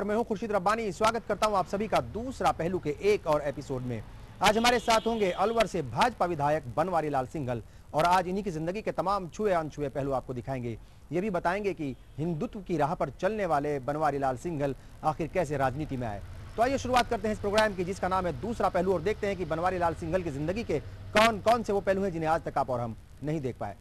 और मैं हूं खुर्शीद रब्बानी। स्वागत करता हूं आप सभी का दूसरा पहलू के एक और एपिसोड में। आज हमारे साथ होंगे अलवर से भाजपा विधायक बनवारी लाल सिंघल और आज इन्हीं की जिंदगी के तमाम छुए अनछुए पहलू आपको दिखाएंगे। ये भी बताएंगे कि हिंदुत्व की राह पर चलने वाले बनवारी लाल सिंघल आखिर कैसे राजनीति में आए। तो आइए शुरुआत करते हैं इस प्रोग्राम की जिसका नाम है दूसरा पहलू और देखते हैं कि बनवारी लाल सिंघल की जिंदगी के कौन कौन से वो पहलू हैं जिन्हें आज तक आप और हम नहीं देख पाए।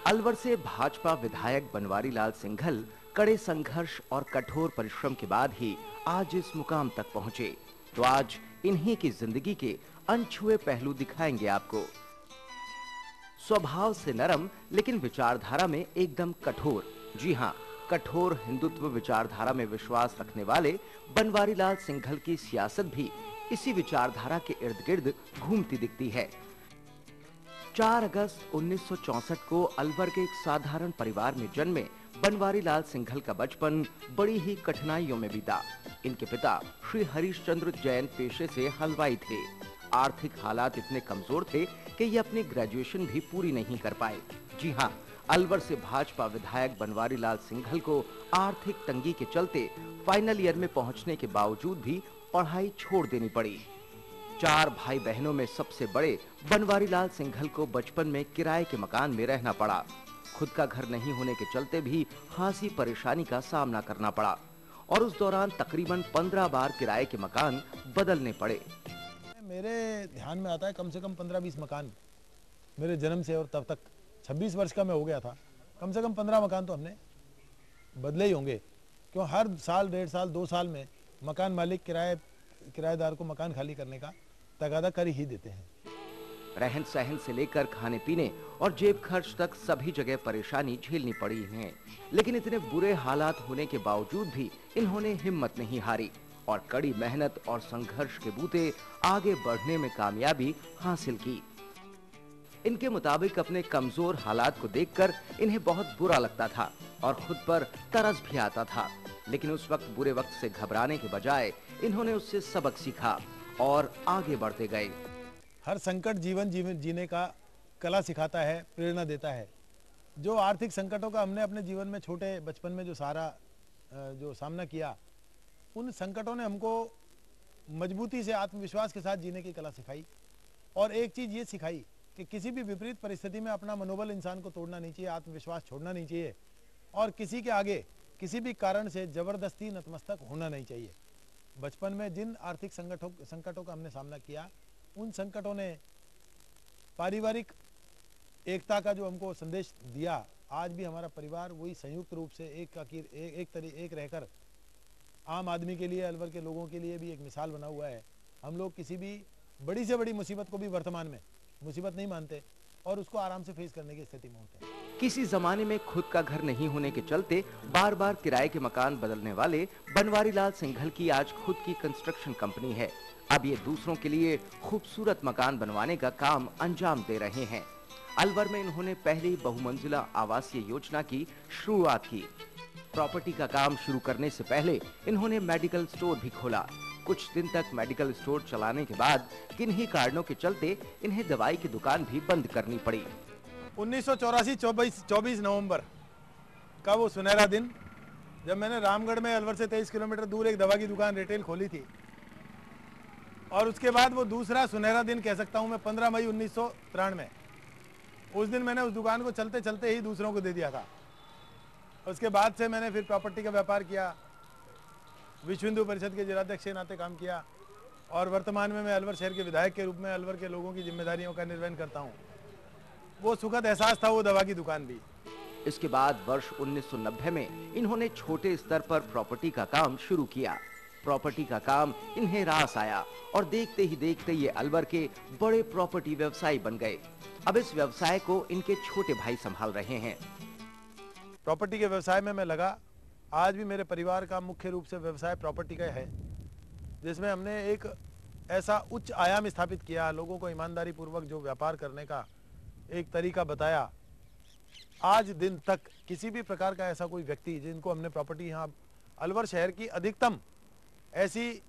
अलवर से भाजपा विधायक बनवारी लाल सिंघल कड़े संघर्ष और कठोर परिश्रम के बाद ही आज इस मुकाम तक पहुंचे। तो आज इन्हीं की जिंदगी के अनछुए पहलू दिखाएंगे आपको। स्वभाव से नरम लेकिन विचारधारा में एकदम कठोर। जी हां, कठोर हिंदुत्व विचारधारा में विश्वास रखने वाले बनवारी लाल सिंघल की सियासत भी इसी विचारधारा के इर्द गिर्द घूमती दिखती है। 4 अगस्त 1964 को अलवर के एक साधारण परिवार में जन्मे बनवारी लाल सिंघल का बचपन बड़ी ही कठिनाइयों में बीता। इनके पिता श्री हरिश्चंद्र जैन पेशे से हलवाई थे। आर्थिक हालात इतने कमजोर थे कि ये अपनी ग्रेजुएशन भी पूरी नहीं कर पाए। जी हां, अलवर से भाजपा विधायक बनवारी लाल सिंघल को आर्थिक तंगी के चलते फाइनल ईयर में पहुंचने के बावजूद भी पढ़ाई छोड़ देनी पड़ी। 4 भाई बहनों में सबसे बड़े बनवारी लाल सिंघल को बचपन में किराए के मकान में रहना पड़ा। खुद का घर नहीं होने के चलते भी खासी परेशानी का सामना करना पड़ा और उस दौरान तकरीबन 15 बार किराए के मकान बदलने पड़े। मेरे ध्यान में आता है कम से कम 15-20 मकान मेरे जन्म से और तब तक 26 वर्ष का मैं हो गया था, कम से कम 15 मकान तो हमने बदले ही होंगे। क्यों हर साल 1.5 साल 2 साल में मकान मालिक किराएदार को मकान खाली करने का तगादा कर ही देते हैं। रहन सहन से लेकर खाने पीने और जेब खर्च तक सभी जगह परेशानी झेलनी पड़ी है। लेकिन इतने बुरे हालात होने के बावजूद भी इन्होंने हिम्मत नहीं हारी और कड़ी मेहनत और संघर्ष के बूते आगे बढ़ने में कामयाबी हासिल की। इनके मुताबिक अपने कमजोर हालात को देखकर इन्हें बहुत बुरा लगता था और खुद पर तरस भी आता था। लेकिन उस वक्त बुरे वक्त से घबराने के बजाय इन्होंने उससे सबक सीखा और आगे बढ़ते गए। हर संकट जीवन जीने का कला सिखाता है, प्रेरणा देता है। जो आर्थिक संकटों का हमने अपने जीवन में छोटे बचपन में जो सामना किया, उन संकटों ने हमको मजबूती से आत्मविश्वास के साथ जीने की कला सिखाई। और एक चीज़ ये सिखाई कि किसी भी विपरीत परिस्थिति में अपना मनोबल इंसान को तोड़ना नहीं चाहिए, आत्मविश्वास छोड़ना नहीं चाहिए और किसी के आगे किसी भी कारण से जबरदस्ती नतमस्तक होना नहीं चाहिए। बचपन में जिन आर्थिक संकटों का हमने सामना किया, उन संकटों ने पारिवारिक एकता का जो हमको संदेश दिया। आज भी हमारा परिवार वही संयुक्त रूप से एक रहकर आम आदमी के लिए, अलवर के लोगों के लिए भी एक मिसाल बना हुआ है। हम लोग किसी भी बड़ी से बड़ी मुसीबत को भी वर्तमान में मुसीबत नहीं मानते और उसको आराम से फेस करने की स्थिति में होते हैं। किसी जमाने में खुद का घर नहीं होने के चलते बार बार किराए के मकान बदलने वाले बनवारी लाल सिंघल की आज खुद की कंस्ट्रक्शन कंपनी है। अब ये दूसरों के लिए खूबसूरत मकान बनवाने का काम अंजाम दे रहे हैं। अलवर में इन्होंने पहली बहुमंजिला आवासीय योजना की शुरुआत की। प्रॉपर्टी का काम शुरू करने से पहले इन्होंने मेडिकल स्टोर भी खोला। कुछ दिन तक मेडिकल स्टोर चलाने के बाद किन्हीं कारणों के चलते इन्हें दवाई की दुकान भी बंद करनी पड़ी। 1984 24 नवंबर का वो सुनहरा दिन, जब मैंने रामगढ़ में अलवर से 23 किलोमीटर दूर एक दवा की दुकान रिटेल खोली थी। और उसके बाद वो दूसरा सुनहरा दिन कह सकता हूँ मैं 15 मई 1993। उस दिन मैंने उस दुकान को चलते चलते ही दूसरों को दे दिया था। उसके बाद से मैंने फिर प्रॉपर्टी का व्यापार किया, विश्व हिंदू परिषद के जिलाध्यक्ष के नाते काम किया और वर्तमान में मैं अलवर शहर के विधायक के रूप में अलवर के लोगों की जिम्मेदारियों का निर्वहन करता हूँ। वो सुखद एहसास था वो दवा की दुकान भी। इसके बाद वर्ष 1990 में इन्होंने छोटे स्तर पर प्रॉपर्टी का काम शुरू किया। प्रॉपर्टी का काम इन्हें रास आया और देखते ही देखते ये अलवर के बड़े प्रॉपर्टी व्यवसायी बन गए। अब इस व्यवसाय को इनके छोटे भाई संभाल रहे हैं। प्रॉपर्टी के व्यवसाय में मैं लगा। आज भी मेरे परिवार का मुख्य रूप से व्यवसाय प्रॉपर्टी का है, जिसमें हमने एक ऐसा उच्च आयाम स्थापित किया, लोगों को ईमानदारी पूर्वक जो व्यापार करने का एक तरीका बताया आज दिन तक किसी भी प्रकार का ऐसा कोई व्यक्ति जिनको हमने प्रॉपर्टी यहाँ अलवर शहर की अधिकतम ऐसी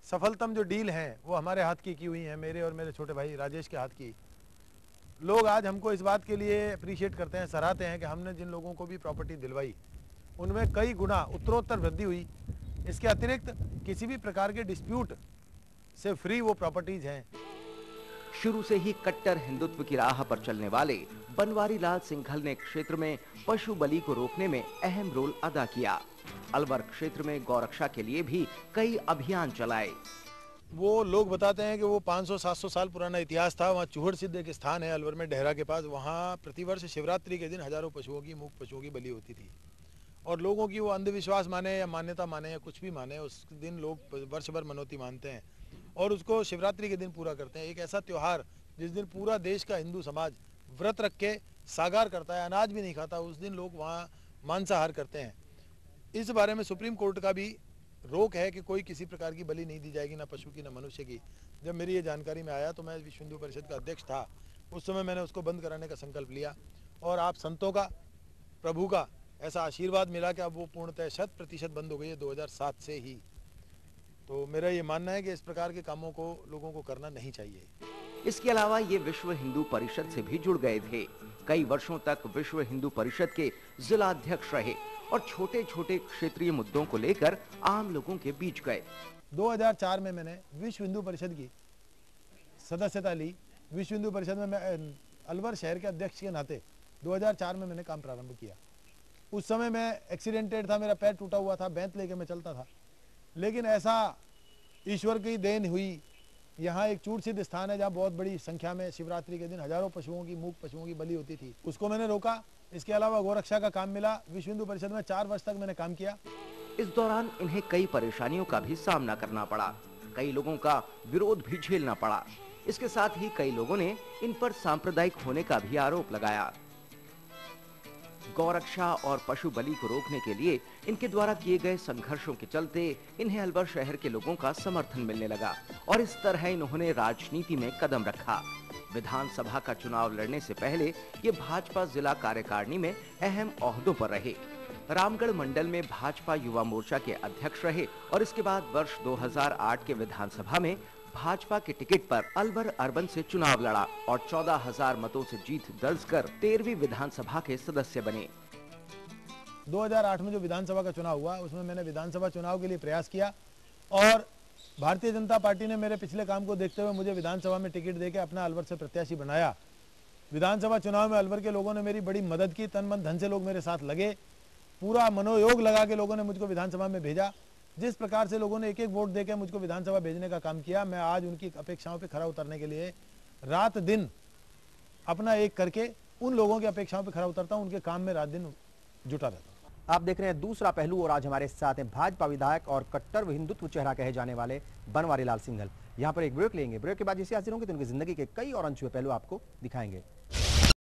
सफलतम जो डील है वो हमारे हाथ की हुई है, मेरे और मेरे छोटे भाई राजेश के हाथ की। लोग आज हमको इस बात के लिए अप्रिशिएट करते हैं, सराहते हैं कि हमने जिन लोगों को भी प्रॉपर्टी दिलवाई उनमें कई गुना उत्तरोत्तर वृद्धि हुई। इसके अतिरिक्त किसी भी प्रकार के डिस्प्यूट से फ्री वो प्रॉपर्टीज हैं। शुरू से ही कट्टर हिंदुत्व की राह पर चलने वाले बनवारी लाल सिंघल ने क्षेत्र में पशु बलि को रोकने में अहम रोल अदा किया। अलवर क्षेत्र में गौरक्षा के लिए भी कई अभियान चलाए। वो लोग बताते हैं कि वो 500-700 साल पुराना इतिहास था। वहाँ चूहड़ सिद्ध एक स्थान है अलवर में, डेहरा के पास। वहाँ प्रतिवर्ष शिवरात्रि के दिन हजारों पशुओं की, मूक पशुओं की बलि होती थी। और लोगों की वो अंधविश्वास माने या मान्यता माने या कुछ भी माने, उस दिन लोग वर्ष भर मनौती मानते हैं और उसको शिवरात्रि के दिन पूरा करते हैं। एक ऐसा त्योहार जिस दिन पूरा देश का हिंदू समाज व्रत रख के सागार करता है, अनाज भी नहीं खाता, उस दिन लोग वहाँ मांसाहार करते हैं। इस बारे में सुप्रीम कोर्ट का भी रोक है कि कोई किसी प्रकार की बलि नहीं दी जाएगी, ना पशु की ना मनुष्य की। जब मेरी ये जानकारी में आया तो मैं विश्व हिंदू परिषद का अध्यक्ष था, उस समय मैंने उसको बंद कराने का संकल्प लिया और आप संतों का, प्रभु का ऐसा आशीर्वाद मिला कि अब वो पूर्णतः 100% बंद हो गई है 2007 से ही। तो मेरा ये मानना है कि इस प्रकार के कामों को लोगों को करना नहीं चाहिए। इसके अलावा ये विश्व हिंदू परिषद से भी जुड़ गए थे। कई वर्षों तक विश्व हिंदू परिषद के जिला अध्यक्ष रहे और छोटे छोटे क्षेत्रीय मुद्दों को लेकर आम लोगों के बीच गए। 2004 में मैंने विश्व हिंदू परिषद की सदस्यता ली। विश्व हिंदू परिषद में मैं अलवर शहर के अध्यक्ष के नाते 2004 में मैंने काम प्रारंभ किया। उस समय मैं एक्सीडेंटेड था, मेरा पैर टूटा हुआ था, बैंत लेके मैं चलता था। लेकिन ऐसा ईश्वर की देन हुई, यहाँ एक चूड़ सिद्ध स्थान है जहाँ बहुत बड़ी संख्या में शिवरात्रि के दिन हजारों पशुओं की, मूक पशुओं की बलि होती थी। उसको मैंने रोका। इसके अलावा गौरक्षा का काम मिला। विश्व हिंदू परिषद में 4 वर्ष तक मैंने काम किया। इस दौरान इन्हें कई परेशानियों का भी सामना करना पड़ा। कई लोगों का विरोध भी झेलना पड़ा। इसके साथ ही कई लोगों ने इन पर सांप्रदायिक होने का भी आरोप लगाया। गौरक्षा और पशु बलि को रोकने के लिए इनके द्वारा किए गए संघर्षों के चलते इन्हें अलवर शहर के लोगों का समर्थन मिलने लगा और इस तरह इन्होंने राजनीति में कदम रखा। विधानसभा का चुनाव लड़ने से पहले ये भाजपा जिला कार्यकारिणी में अहम ओहदों पर रहे। रामगढ़ मंडल में भाजपा युवा मोर्चा के अध्यक्ष रहे और इसके बाद वर्ष 2008 के विधानसभा में भाजपा के टिकट पर अलवर अर्बन से चुनाव लड़ा और 14,000 मतों से जीत दर्ज कर 13वीं विधानसभा के सदस्य बने। 2008 में जो विधानसभा का चुनाव हुआ उसमें मैंने विधानसभा चुनाव के लिए प्रयास किया और भारतीय जनता पार्टी ने मेरे पिछले काम को देखते हुए मुझे विधानसभा में टिकट देके अपना अलवर से प्रत्याशी बनाया। विधानसभा चुनाव में अलवर के लोगों ने मेरी बड़ी मदद की। तन मन धन से लोग मेरे साथ लगे, पूरा मनोयोग लगा के लोगों ने मुझको विधानसभा में भेजा। जिस प्रकार से लोगों ने एक एक वोट देकर मुझको विधानसभा भेजने का काम किया, मैं आज उनकी अपेक्षाओं पे खरा उतरने के लिए रात दिन अपना एक करके उन लोगों की अपेक्षाओं पे खरा उतरता हूं, उनके काम में रात दिन जुटा रहता हूं। आप देख रहे हैं दूसरा पहलू और आज हमारे साथ हैं भाजपा विधायक और कट्टर हिंदुत्व चेहरा कहे जाने वाले बनवारी लाल सिंघल। यहाँ पर एक ब्रेक लेंगे, ब्रेक के बाद जैसे हाजिर होंगे तो उनकी जिंदगी के कई और अनछुए पहलू आपको दिखाएंगे।